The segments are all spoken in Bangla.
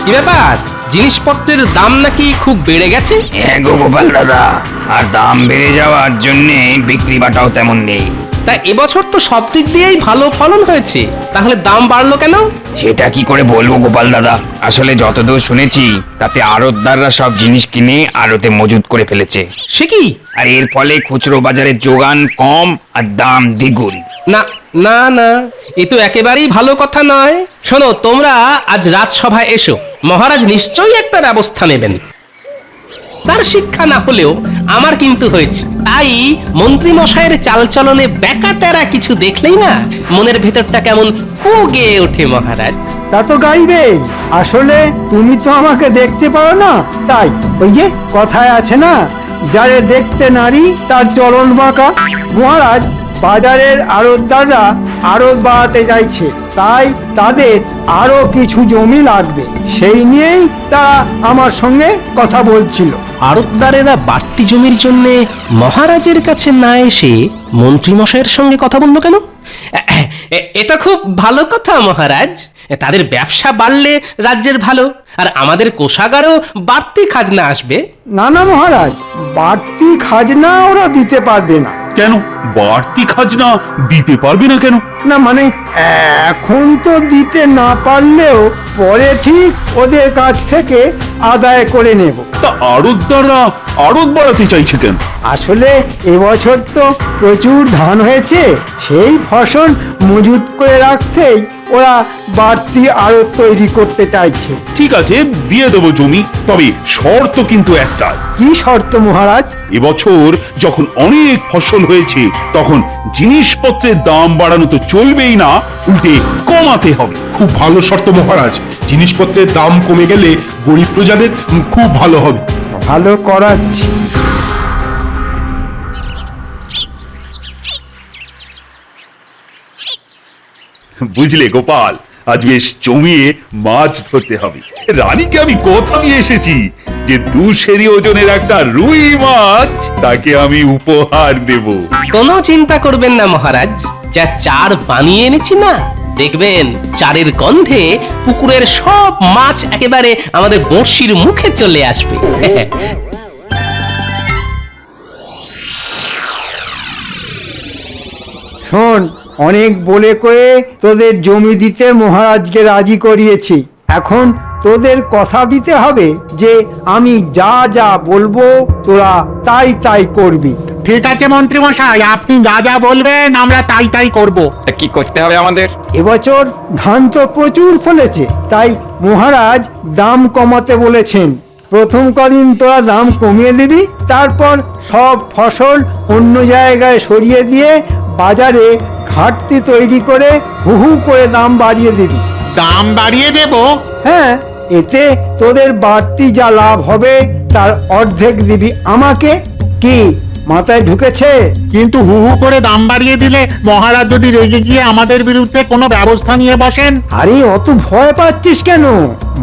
কি ব্যাপার, জিনিসপত্রের দাম নাকি খুব বেড়ে গেছে? হ্যাঁ গো গোপাল দাদা, আর দাম বেড়ে যাওয়ার জন্যে বিক্রি বাটাও তেমন নেই। তা এবছর তো সব দিক দিয়েই ভালো ফলন হয়েছে, তাহলে দাম বাড়লো কেন? সেটা কি করে বলবো গোপাল দাদা, আসলে যতদূর শুনেছি তাতে আড়তদাররা সব জিনিস কিনে আড়তে মজুত করে ফেলেছে। সে কি? আর এর ফলে খুচরো বাজারে যোগান কম আর দাম দ্বিগুণ। না না না, এ তো একেবারেই ভালো কথা নয়। শোনো, তোমরা আজ রাজসভায় এসো, মহারাজ নিশ্চয়ই একটা ব্যবস্থা নেবেন। তার শিক্ষা না হলেও আমার কিন্তু হয়েছে, তাই মন্ত্রী মশাইয়ের চালচলনে ব্যাকাটেরা কিছু দেখলেই না মনের ভেতরটা কেমন কুগে ওঠে মহারাজ। তা তো গাইবে, আসলে তুমি তো আমাকে দেখতে পারো না, তাই ওই যে কথায় আছে না, যারে দেখতে নারী তার চলন বাঁকা। মহারাজ, বাজারের আড়তদাররা আড়ত বাড়াতে চাইছে, তাই তাদের আরো কিছু জমি লাগবে, সেই নিয়েই তারা আমার সঙ্গে কথা বলছিল। আড়তদারেরা বাড়তি জমির জন্য মহারাজের কাছে না এসে মন্ত্রী মশাইয়ের সঙ্গে কথা বললো কেন? এটা খুব ভালো কথা মহারাজ, তাদের ব্যবসা বাড়লে রাজ্যের ভালো, আর আমাদের কোষাগারও বাড়তি খাজনা আসবে। না না মহারাজ, বাড়তি খাজনা ওরা দিতে পারবে না। কেন বাড়তি খাজনা দিতে পারবে না কেন? না মানে এখন তো দিতে না পারলেও পরে ঠিক ওদের কাছ থেকে আদায় করে নেব। তা আড়তদাররা আড়ত বাড়াতে চাইছে কেন? আসলে এবছর তো প্রচুর ধান হয়েছে, সেই ফসল মজুত করে রাখতেই ওরা বাড়তি আড়ত তৈরি করতে চাইছে। ঠিক আছে, দিয়ে দেবো জমি, তবে শর্ত কিন্তু একটাই। কি শর্ত মহারাজ? এবছর যখন অনেক ফসল হয়েছে তখন জিনিসপত্রের দাম বাড়ানো তো চলবেই না, উল্টে কমাতে হবে। খুব ভালো শর্ত মহারাজ, জিনিসপত্রের দাম কমে গেলে গরিব প্রজাদের খুব ভালো হবে। ভালো করাচ্ছি। বুঝলে গোপাল, আজ বেশ জমিয়ে মাছ ধরতে হবে। রানীকে আমি কথা নিয়ে এসেছি যে 2 সেরি ওজনের একটা রুই মাছ তাকে আমি উপহার দেব। কোনো চিন্তা করবেন না মহারাজ, যা চার বানিয়ে এনেছি না, দেখবেন চারের গন্ধে পুকুরের সব মাছ একেবারে আমাদের বড়শির মুখে চলে আসবে। শোন, অনেক বলে কয়ে তোদের জমি দিতে মহারাজকে রাজি করিয়েছি, এখন তোদের কথা দিতে হবে যে আমি যা যা বলবো তোরা তাই তাই করবি। ঠিক আছে মন্ত্রী মশাই, আপনি যা যা বলবেন আমরা তাই তাই করব। তা কি করতে হবে আমাদের? এবছর ধান তো প্রচুর ফলেছে, তাই মহারাজ দাম কমাতে বলেছেন। প্রথম কদিন তোরা দাম কমিয়ে দিবি, তারপর সব ফসল অন্য জায়গায় সরিয়ে দিয়ে বাজারে ঘাটতি তৈরি করে হু হু করে দাম বাড়িয়ে দিবি। দাম বাড়িয়ে দেব? হ্যাঁ, এতে তোদের বাড়তি যা লাভ হবে তার অর্ধেক দিবি আমাকে। কি মাথায় ঢুকেছে? কিন্তু হু হু করে দাম বাড়িয়ে দিলে মহারাজ যদি রেগে গিয়ে আমাদের বিরুদ্ধে কোনো ব্যবস্থা নিয়ে বসেন? আরে অত ভয় পাচ্ছিস কেন?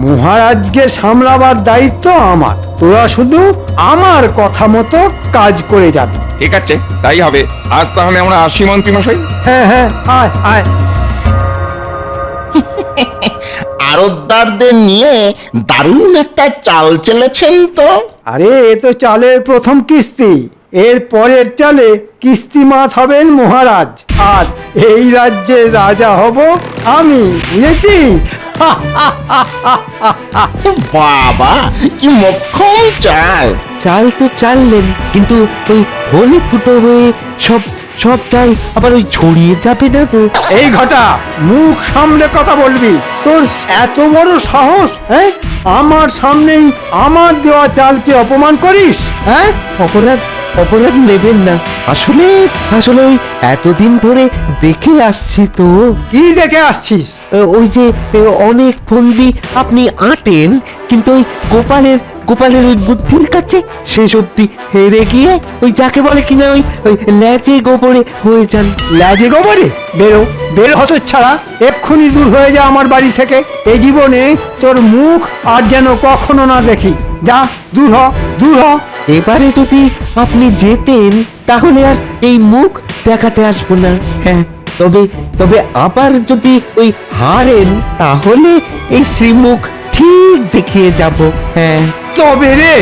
মহারাজকে সামলাবার দায়িত্ব আমার, তোরা শুধু আমার কথা মতো কাজ করে যাবি। ঠিক আছে, তাই হবে। আজ তাহলে আমরা আসি মন্ত্রী মশাই। হ্যাঁ হ্যাঁ, আয় আয়। আড়তদারদের নিয়ে দারুণ একটা চাল চেলেছেন তো। আরে এ তো চালের প্রথম কিস্তি, এর পরের চালে কিস্তি মাত হবেন মহারাজ, আর এই রাজ্যের রাজা হব আমি, বুঝেছিস? বাবা, কি মক্ষম চাল! চাল তো চাললেন, কিন্তু ওই হলে ফুটো হয়ে সব সব চাল আবার ওই ছড়িয়ে যাবে না তো? এই ঘটা, মুখ সামলে কথা বলবি। তোর এত বড় সাহস, হ্যাঁ? আমার সামনেই আমার দেওয়া চালকে অপমান করিস, হ্যাঁ? অপরাধ অপরাধ নেবেন না, আসলে আসলে ওই এতদিন ধরে দেখে আসছি তো। কি দেখে আসছিস? ওই যে অনেক ফন্দি আপনি আঁটেন, কিন্তু ওই গোপালের গোপালের ওই বুদ্ধির কাছে শেষ অব্দি হেরে গিয়ে ওই যাকে বলে কিনা ওই ওই ল্যাচে গোবরে হয়ে যান। লাজে গোবরে? বেরো বের হতো ছাড়া, এক্ষুনি দূর হয়ে যা আমার বাড়ি থেকে। এই জীবনে তোর মুখ আর যেন কখনো না দেখি। যা, দূর হ, দূর হ। এবারে যদি আপনি যেতেন তাহলে আর এই মুখ দেখাতে আসবো না। হ্যাঁ, তবে তবে আবার যদি ওই হারেন তাহলে এই শ্রীমুখ ঠিক দেখিয়ে যাব। হ্যাঁ, তবে রে,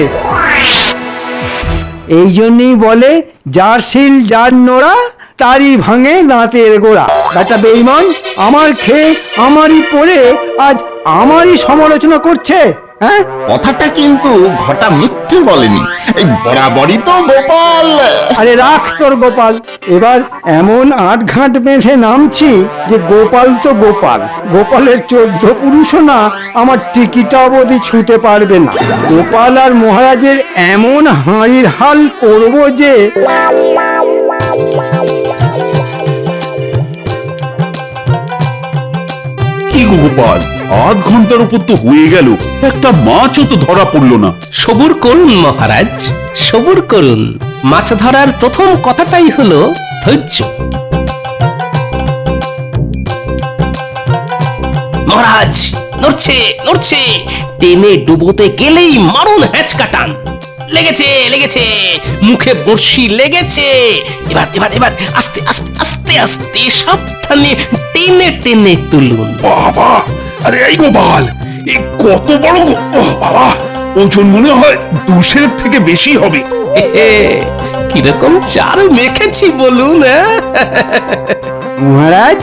এই জন্যই বলে যার শিল যার নোড়া তারই ভাঙে দাঁতের গোড়া। বেটা বেঈমান, আমার খেয়ে আমারই পড়ে আজ আমারই সমালোচনা করছে। হ্যাঁ, কথাটা কিন্তু ঘটা মিথ্যে বলেনি, এই বরাবরই তো গোপাল। আরে রাখ তোর গোপাল, এবার এমন আটঘাট বেঁধে নামছি যে গোপাল তো গোপাল, গোপালের 14 পুরুষও না আমার টিকিটা অবধি ছুঁতে পারবে না। গোপাল আর মহারাজের এমন হাঁড়ির হাল করব যে কি গো গোপাল, 8 ঘন্টার উপর তো হয়ে গেল, একটা মাছও তো ধরা পড়লো না। সবুর করুন মহারাজ, সবুর করুন। মাছ ধরার প্রথম কথাটাই হলো ধৈর্য। মহারাজ নড়ছে নড়ছে, টেনে ডুবোতে গেলেই মারুন হ্যাঁচকা টান। লেগেছে লেগেছে, মুখে বড়শি লেগেছে। এবার এবার এবার আস্তে আস্তে আস্তে আস্তে সাবধানে টেনে টেনে তুলুন। বাবা, আরে এই গোপাল, এই কত বড় বাবা, ওজন মনে হয় 200 থেকে বেশি হবে। কিরকম চার মেখেছি বলুন। মহারাজ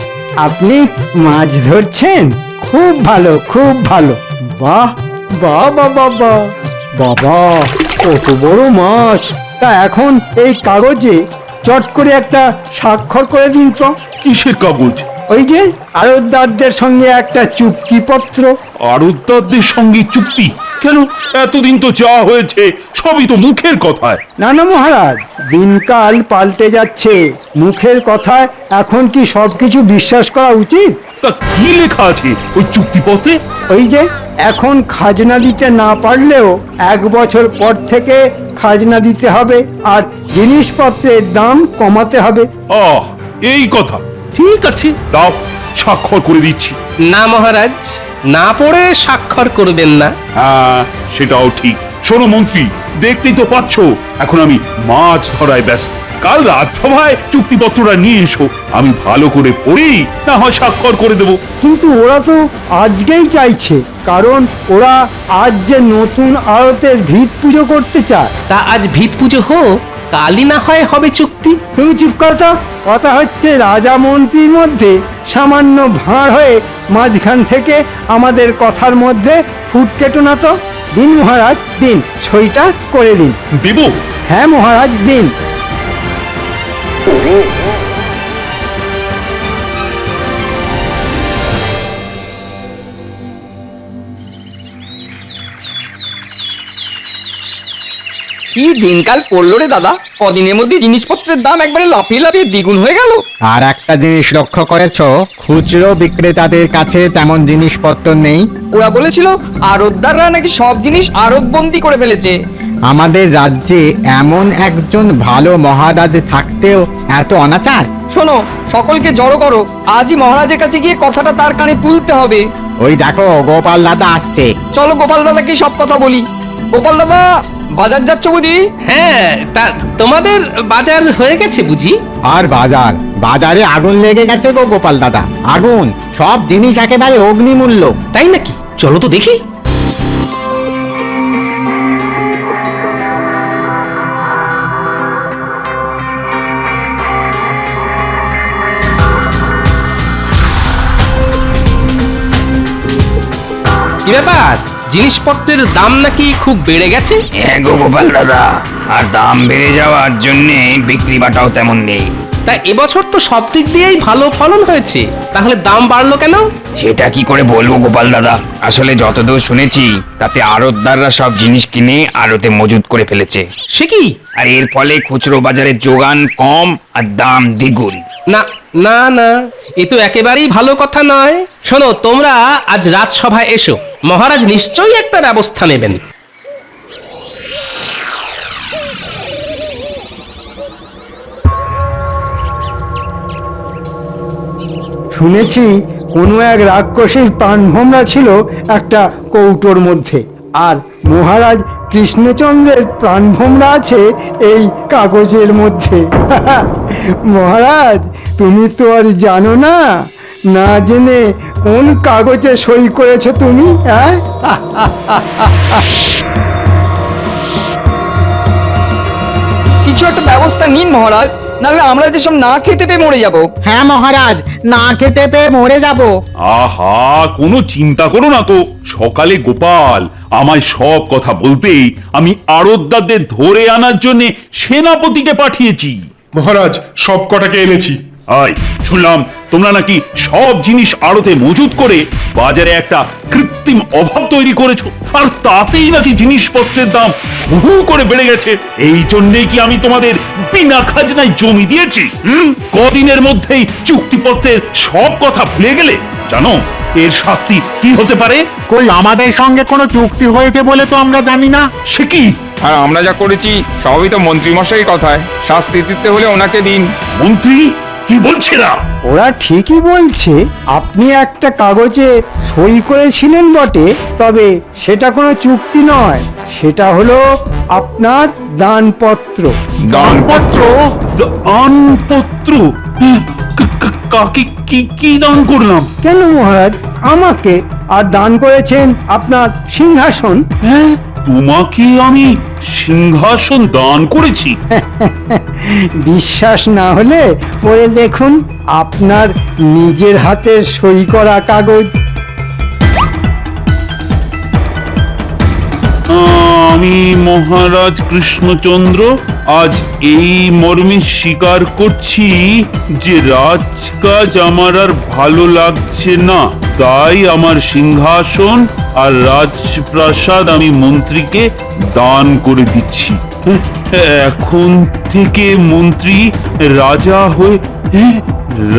আপনি মাছ ধরছেন, খুব ভালো খুব ভালো। বাহ বাহ বাবা বাহ বাবা, কত বড় মাছ! তা এখন এই কাগজে চট করে একটা স্বাক্ষর করে দিন তো। কিসের কাগজ? ওই যে আড়তদারদের সঙ্গে একটা চুক্তিপত্র। আড়তদারদের সঙ্গে চুক্তি? কেন, এতদিন তো যা হয়েছে সবই তো মুখের কথায়। না না মহারাজ, দিনকাল পাল্টে যাচ্ছে, মুখের কথায় এখন কি সবকিছু বিশ্বাস করা উচিত? তা কি লেখা আছে ওই চুক্তিপত্রে? ওই যে এখন খাজনা দিতে না পারলেও 1 বছর পর থেকে খাজনা দিতে হবে, আর জিনিসপত্রের দাম কমাতে হবে। আহ, এই কথা। ঠিক আছে, দাও, স্বাক্ষর করে দিচ্ছি। না মহারাজ, না পড়ে স্বাক্ষর করবেন না। হ্যাঁ, সেটাও ঠিক। শোনো মন্ত্রী, দেখতেই তো পাচ্ছ এখন আমি মাছ ধরায় ব্যস্ত। কাল রাজসভায় চুক্তিপত্রটা নিয়ে এসো, আমি ভালো করে পড়েই না হয় স্বাক্ষর করে দেবো। কিন্তু ওরা তো আজকেই চাইছে, কারণ ওরা আজ যে নতুন আড়তের ভিত পুজো করতে চায়। তা আজ ভিত পুজো হোক, কালই না হয় হবে চুক্তি। তুমি চুপ কথা, কথা হচ্ছে রাজা মন্ত্রীর মধ্যে সামান্য ভাঁড় হয়ে মাঝখান থেকে আমাদের কথার মধ্যে ফুট কেটো না তো। দিন মহারাজ দিন, সইটা করে দিন। দেবো? হ্যাঁ মহারাজ দিন। কি দিনকাল পড়লো রে দাদা, কদিনের মধ্যে জিনিসপত্রের দাম একবারে লাফিয়ে লাফিয়ে দ্বিগুণ হয়ে গেল। আর একটা জিনিস লক্ষ্য করেছো, খুচরো বিক্রেতাদের কাছে তেমন জিনিসপত্র নেই। ওরা বলেছিল আড়তদাররা নাকি সব জিনিস আড়তবন্দি করে ফেলেছে। আমাদের রাজ্যে এমন একজন ভালো মহারাজ থাকতেও এত অনাচার। শোনো, সকলকে জড়ো করো, আজই মহারাজের কাছে গিয়ে কথাটা তার কানে তুলতে হবে। ওই দেখো গোপাল দাদা আসছে। চলো গোপাল দাদাকে সব কথা বলি। গোপাল দাদা, বাজার যাচ্ছ বুঝি? হ্যাঁ, তা তোমাদের বাজার হয়ে গেছে বুঝি? আর বাজার, বাজারে আগুন লেগে গেছে গো গোপাল দাদা, আগুন। সব জিনিস একেবারে অগ্নিমূল্য। তাই নাকি? চলো তো দেখি। কি ব্যাপার, জিনিসপত্রের দাম নাকি খুব বেড়ে গেছে? হ্যাঁ গো গোপাল দাদা, আর দাম বেড়ে যাওয়ার জন্যে বিক্রি বাটাও তেমন নেই। তা এবছর তো সব দিক দিয়েই ভালো ফলন হয়েছে, তাহলে দাম বাড়লো কেন? সেটা কি করে বলবো গোপাল দাদা, আসলে যতদূর শুনেছি তাতে আড়তদাররা সব জিনিস কিনে আড়তে মজুত করে ফেলেছে। সে কি? আর এর ফলে খুচরো বাজারে যোগান কম আর দাম দ্বিগুণ। না না না, এ তো একেবারেই ভালো কথা নয়। শোনো, তোমরা আজ রাজসভায় এসো, মহারাজ নিশ্চয়ই একটা ব্যবস্থা নেবেন। শুনেছি কোনো এক রাক্ষসীর প্রাণভোমরা ছিল একটা কৌটোর মধ্যে, আর মহারাজ কৃষ্ণচন্দ্রের প্রাণভোমরা আছে এই কাগজের মধ্যে। মহারাজ তুমি তো আর জানো না, না জেনে কোন কাগজে সই করেছো তুমি? হ্যাঁ, কিছু একটা ব্যবস্থা নিন মহারাজ, নাহলে আমরা যেসব না খেতে পেয়ে মরে যাব। হ্যাঁ মহারাজ, না খেতে পেয়ে মরে যাব। আহা, কোনো চিন্তা করো না তো। সকালে গোপাল আমায় সব কথা বলতেই আমি আড়তদারদের ধরে আনার জন্য সেনাপতিকে পাঠিয়েছি। মহারাজ সব কটাকে এনেছি। আয়, শুনলাম তোমরা নাকি সব জিনিস আড়তে মজুত করে বাজারে একটা কৃত্রিম অভাব তৈরি করেছো, আর তাতেই নাকি জিনিসপত্রের দাম হু করে বেড়ে গেছে। এই জন্যই কি আমি তোমাদের বিনা খাজনায় জমি দিয়েছি? কদিনের মধ্যেই চুক্তিপত্রের সব কথা ভুলে গেলে? জানো এর শাস্তি কি হতে পারে? কই আমাদের সঙ্গে কোনো চুক্তি হয়েছে বলে তো আমরা জানি না। সে কি? আর আমরা যা করেছি সবই তো মন্ত্রী মশাই কথায়, শাস্তি দিতে হলে ওনাকে দিন। মন্ত্রী কি বলছে না? ওরা ঠিকই বলছে। আপনি একটা কাগজে সই করেছিলেন বটে, তবে সেটা কোনো চুক্তি নয়, সেটা হলো আপনার দানপত্র। দানপত্র? দানপত্র? কাকে কি দান করলাম? কেন মহারাজ, আমাকে। আর দান করেছেন আপনার সিংহাসন। হ্যাঁ, তোমাকে আমি সিংহাসন দান করেছি? বিশ্বাস না হলে পড়ে দেখুন আপনার নিজের হাতের সই করা কাগজ। আমি মহারাজ কৃষ্ণচন্দ্র আজ এই মর্মে স্বীকার করছি যে রাজকাজ আমার আর ভালো লাগছে না, তাই আমার সিংহাসন আর রাজপ্রাসাদ আমি মন্ত্রীকে দান করে দিচ্ছি। এখন থেকে মন্ত্রী রাজা হয়ে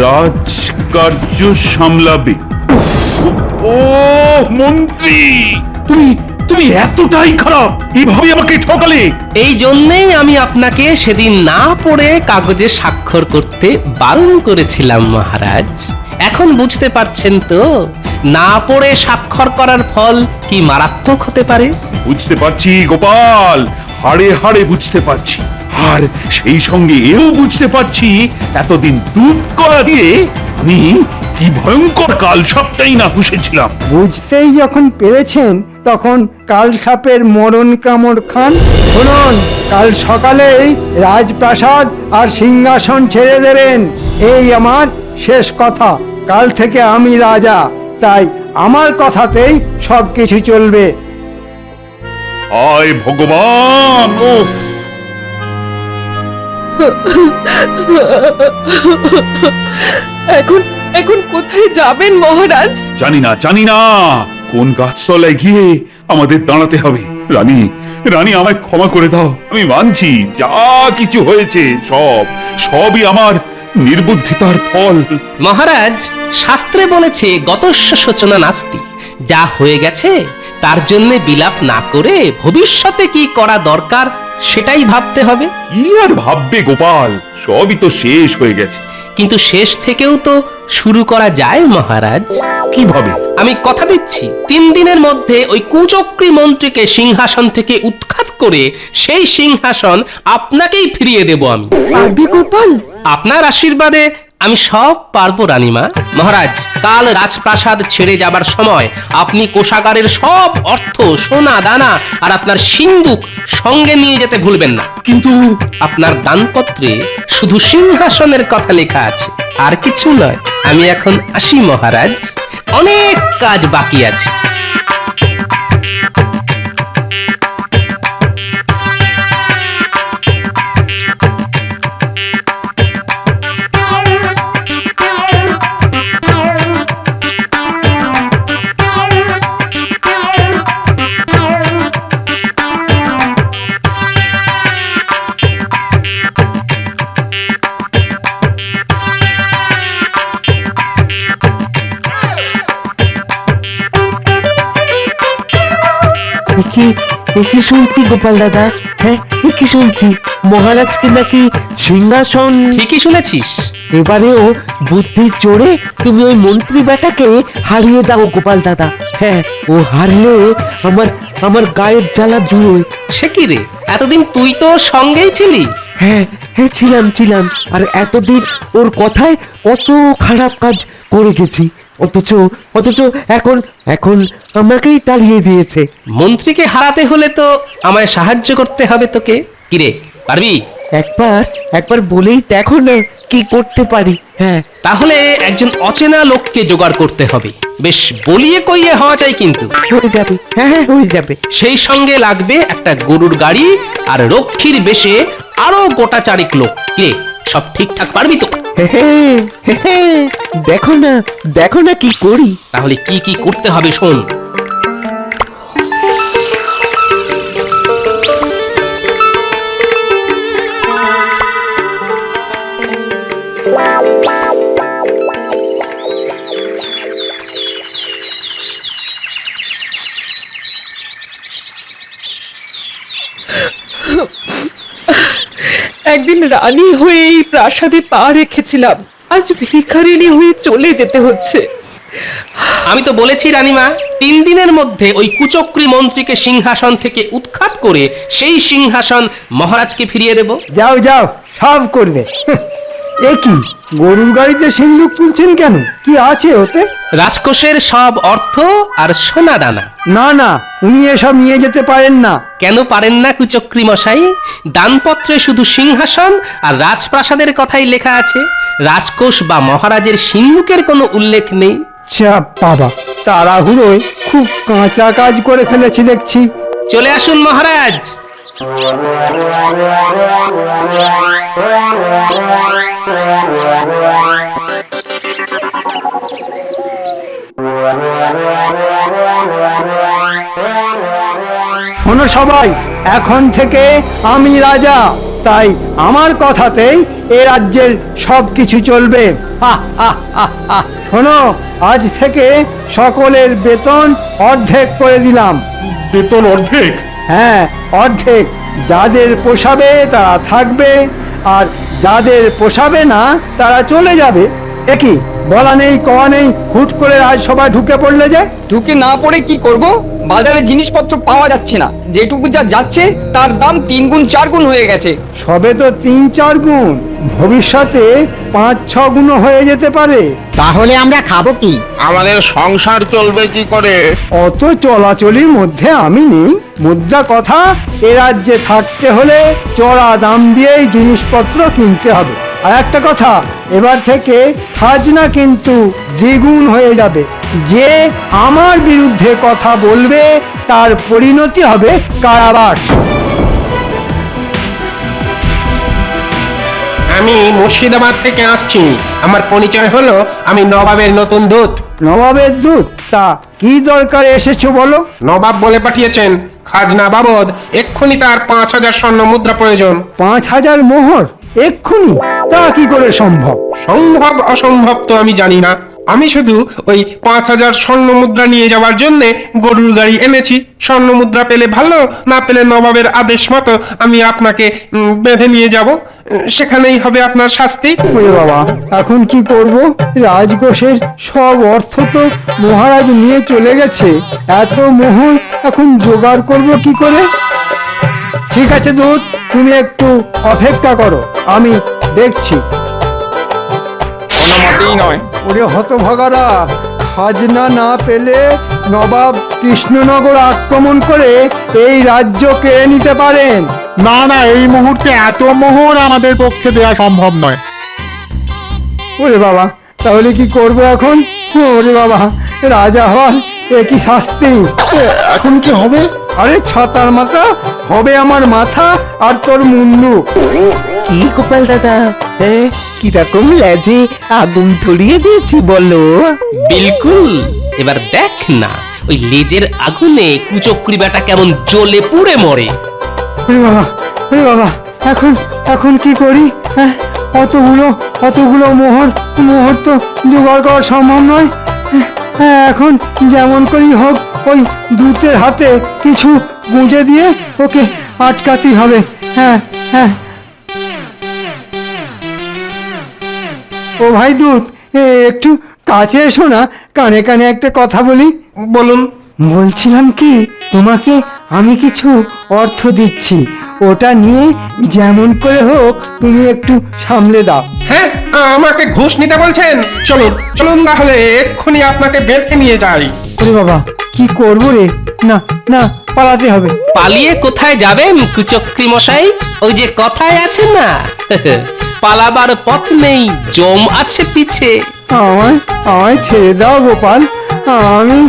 রাজকার্য সামলাবে। ও মন্ত্রী, তুমি এতটাই খারাপ, এভাবে আমাকে ঠকালে? এই জন্যেই আমি আপনাকে সেদিন না পড়ে কাগজে স্বাক্ষর করতে বারণ করেছিলাম মহারাজ। এখন বুঝতে পারছেন তো না পড়ে স্বাক্ষর করার ফল কি মারাত্মক হতে পারে? বুঝতে পারছি গোপাল, হাড়ে হাড়ে বুঝতে পারছি। আর সেই সঙ্গে এও বুঝতে পারছি এতদিন দুধ করা দিয়ে আমি কি ভয়ঙ্কর কাল সবটাই না হুসেছিলাম। বুঝতেই যখন পেরেছেন তখন কাল সাপের মরণ কামড় খান। শুনুন, কাল সকালেই রাজপ্রাসাদ আর সিংহাসন ছেড়ে দেবেন, এই আমার শেষ কথা। কাল থেকে আমি রাজা, তাই আমার কথাতেই সবকিছু চলবে। আয় ভগবান! উফ! এখন এখন কোথায় যাবেন মহারাজ? জানি না কোন গাছতলায় গিয়ে আমাদের দাঁড়াতে হবে। রানী আমায় ক্ষমা করে দাও। আমি মানছি যা কিছু হয়েছে সবই আমার নির্বুদ্ধিতার ফল। মহারাজ, শাস্ত্রে বলেছে গতস্য শোচনা নাস্তি। যা হয়ে গেছে তার জন্য বিলাপ না করে ভবিষ্যতে কি করা দরকার সেটাই ভাবতে হবে। কি আর ভাববে গোপাল, সবই তো শেষ হয়ে গেছে। কিন্তু শেষ থেকেও তো শুরু করা যায় মহারাজ। কিভাবে? আমি কথা দিচ্ছি 3 দিনের মধ্যে ওই কুচক্রী মন্ত্রীকে সিংহাসন থেকে উৎখাত করে সেই সিংহাসন আপনাকেই ফিরিয়ে দেব আমি। পারবি গোপাল? আপনার আশীর্বাদে আমি সব পারবো রানীমা। মহারাজ, কাল রাজপ্রাসাদ ছেড়ে যাবার সময় আপনি কোষাগারের সব অর্থ, সোনা দানা আর আপনার সিন্দুক সঙ্গে নিয়ে যেতে ভুলবেন না। কিন্তু আপনার দানপত্রে শুধু সিংহাসনের কথা লেখা আছে, আর কিছু নয়। আমি এখন আসি মহারাজ, অনেক কাজ বাকি আছে। কি শুনছি গোপাল দাদা? হ্যাঁ, কি শুনছি মহারাজকে নাকি সিংহাসন। ঠিকই শুনেছিস। এবারেও বুদ্ধির জোরে তুমি ওই মন্ত্রী বেটাকে হারিয়ে দাও গোপাল দাদা। হ্যাঁ, ও হারলে আমার গায়ের জ্বালা জুড়োয়। সে কি রে, এতদিন তুই তো সঙ্গেই ছিলি, হ্যাঁ হ্যাঁ ছিলাম আর এতদিন ওর কথায় কত খারাপ কাজ করে গেছি, অথচ অথচ এখন এখন আমাকেই তাড়িয়ে দিয়েছে। মন্ত্রীকে হারাতে হলে তো আমায় সাহায্য করতে হবে তোকে। কিরে, পারবি? একবার বলেই দেখো না কি করতে পারি। হ্যাঁ তাহলে একজন অচেনা লোককে জোগাড় করতে হবে, বেশ বলিয়ে কইয়ে হওয়া চাই কিন্তু। হয়ে যাবে, হ্যাঁ হয়ে যাবে। সেই সঙ্গে লাগবে একটা গরুর গাড়ি আর রক্ষীর বেশে আরো গোটা চারেক লোক। কিরে, সব ঠিকঠাক পারবি তো? দেখো না কি করি। তাহলে কি কি করতে হবে শোন। একদিন রানী হয়ে এই প্রাসাদে পা রেখেছিলাম, আজ ভিখারিনী হয়ে চলে যেতে হচ্ছে। আমি তো বলেছি রানীমা, 3 দিনের মধ্যে ওই কুচক্রী মন্ত্রীকে সিংহাসন থেকে উৎখাত করে সেই সিংহাসন মহারাজকে ফিরিয়ে দেব। যাও যাও, সব করবে। এ কি, গরুর গাড়িতে সিন্দুক তুলছেন কেন? কি আছে ওতে? রাজকোষের সব অর্থ আর সোনা দানা। না না, উনি এসব নিয়ে যেতে পারেন না। কেন পারেন না কুচক্রী মশাই? দানপত্রে শুধু সিংহাসন আর রাজপ্রাসাদের কথাই লেখা আছে, রাজকোষ বা মহারাজের সিন্দুকের কোনো উল্লেখ নেই। চাপ বাবা, তাড়াহুড়োয় খুব কাঁচা কাজ করে ফেলেছি দেখছি। চলে আসুন মহারাজ। শোনো সবাই, এখন থেকে আমি রাজা, তাই আমার কথাতেই এ রাজ্যের সবকিছু চলবে। শোনো, আজ থেকে সকলের বেতন অর্ধেক করে দিলাম। বেতন অর্ধেক? হ্যাঁ, অর্ধেক। যাদের পোষাবে তারা থাকবে, আর যাদের পোষাবে না তারা চলে যাবে। একই বলা নেই কওয়া নেই, হুট করে রাজসভায় ঢুকে পড়লে যে। ঢুকে না পড়ে কি করব? বাজারে জিনিসপত্র পাওয়া যাচ্ছে না, যেটুকু যা যাচ্ছে তার দাম 3 গুণ 4 গুণ হয়ে গেছে। সবে তো 3-4 গুণ, ভবিষ্যতে 5-6 গুণ হয়ে যেতে পারে। তাহলে আমরা খাবো কি? আমাদের সংসার চলবে কি করে? অত চলাচলির মধ্যে আমি নেই। মুদ্রা কথা, এ রাজ্যে থাকতে হলে চড়া দাম দিয়েই জিনিসপত্র কিনতে হবে। আর একটা কথা, এবার থেকে খাজনা কিন্তু দ্বিগুণ হয়ে যাবে। যে আমার বিরুদ্ধে কথা বলবে তার পরিণতি হবে কারাবাস। আমি মুর্শিদাবাদ থেকে আসছি। আমার পরিচয় হলো, আমি নবাবের নতুন দূত। নবাবের দূত? তা কি দরকারে এসেছো বলো? নবাব বলে পাঠিয়েছেন খাজনা বাবদ এক্ষুনি তার 5000 স্বর্ণ মুদ্রা প্রয়োজন। 5000 মোহর এক্ষুনি? তা কি করে সম্ভব? সম্ভব অসম্ভব তো আমি জানি না, আমি শুধু ওই 5000 স্বর্ণ মুদ্রা নিয়ে যাওয়ার জন্য গরুর গাড়ি এনেছি। স্বর্ণ মুদ্রা পেলে ভালো, না পেলে নবাবের আদেশ মতো আমি আপনাকে বেঁধে নিয়ে যাব, সেখানেই হবে আপনার শাস্তি। ওরে বাবা, এখন কি করব? রাজকোষের সব অর্থ তো মহারাজ নিয়ে চলে গেছে। এত মোহর এখন জোগাড় করব কি করে? ঠিক আছে দূত, তুমি একটু অপেক্ষা করো, আমি দেখছি। কোনো মতেই নয়। ওরে হতভাগারা, খাজনা না পেলে নবাব কৃষ্ণনগর আক্রমণ করে এই রাজ্য কেড়ে নিতে পারেন। না না, এই মুহূর্তে এত মোহর আমাদের পক্ষে দেওয়া সম্ভব নয়। ওরে বাবা, তাহলে কি করব এখন? ওরে বাবা, রাজা হওয়ার এ কি শাস্তি! এখন কি হবে? আরে ছাতার মাথা, হবে আমার মাথা আর তোর মুন্ডু। কি গোপাল দাদা, কিরকম লেজে আগুন ধরিয়ে দিয়েছি বলো? বিলকুল। এবার দেখ না, ওই লেজের আগুনে কুচক্রী বেটা কেমন জ্বলে পুড়ে মরে। ওরে বাবা, ওরে বাবা, এখন এখন কি করি? অতগুলো মোহর তো জোগাড় করা সম্ভব নয়। এখন যেমন করি হোক ওই দূতের হাতে কিছু গুঁজে দিয়ে ওকে আটকাতেই হবে। হ্যাঁ হ্যাঁ। ও ভাই দূত, একটু কাছে এসো না, কানে কানে একটা কথা বলি। বলুন। বলছিলাম কি, তোমাকে আমি কিছু অর্থ দিচ্ছি, ওটা নিয়ে যেমন করে হোক তুমি একটু সামলে দাও। হ্যাঁ, আমাকে ঘুষ নিতে বলছেন? চলুন চলুন তাহলে এক্ষুনি আপনাকে বেঁধে নিয়ে যাই। ওরে বাবা, কি করবো রে? না না, পালাতে হবে। পালিয়ে কোথায় যাবেন কুচক্রী মশাই? ওই যে কথায় আছে না, পালাবার পথ নেই, জম আছে পিছে। আমায় আমায় ছেড়ে দাও গোপাল, আমি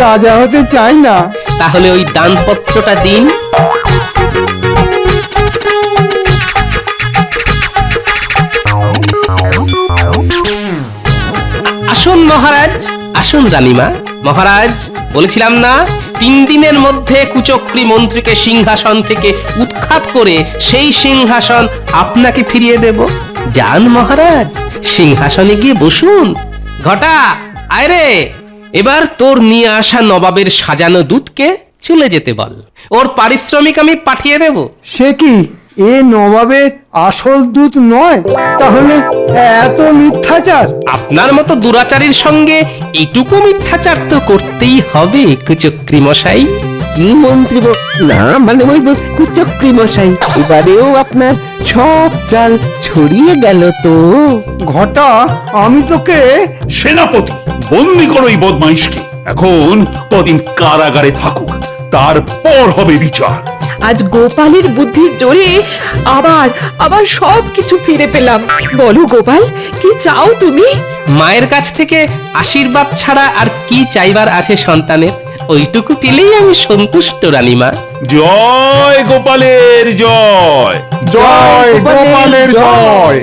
রাজা হতে চাই না। তাহলে ওই দানপত্রটা দিন। আসুন মহারাজ, আসুন রানীমা। মহারাজ, বলেছিলাম না 3 দিনের মধ্যে কুচক্রী মন্ত্রীকে সিংহাসন থেকে উৎখাত করে সেই সিংহাসন আপনাকে ফিরিয়ে দেব। যান মহারাজ, সিংহাসনে গিয়ে বসুন। ঘটা, আয় রে, এবার তোর নিয়ে আসা নবাবের সাজানো দুধকে চলে যেতে বল। ওর পারিশ্রমিক আমি পাঠিয়ে দেব। সে কি, এ নবাবের আসল দূত নয়? তাহলে এত মিথ্যাচার? আপনার মতো দুরাচারীর সঙ্গে এটুকু মিথ্যাচার তো করতেই হবে কুচক্রী মশাই। কি মন্ত্রী না মানে ওই কুচক্রী মশাই, এবারেও আপনার সব চাল ছড়িয়ে গেল তো। ঘটা, আমি তোকে সেনাপতি, বন্দি করো এই বদমাইশকে। এখন কদিন কারাগারে থাকুক, তারপর হবে বিচার। আজ গোপালের বুদ্ধির জোরে আবার আবার সবকিছু ফিরে পেলাম। বলো গোপাল, কি চাও তুমি? মায়ের কাছ থেকে আশীর্বাদ ছাড়া আর কি চাইবার আছে সন্তানের? ওইটুকু পেলেই আমি সন্তুষ্ট রানীমা। জয় গোপালের জয়। জয় গোপালের জয়।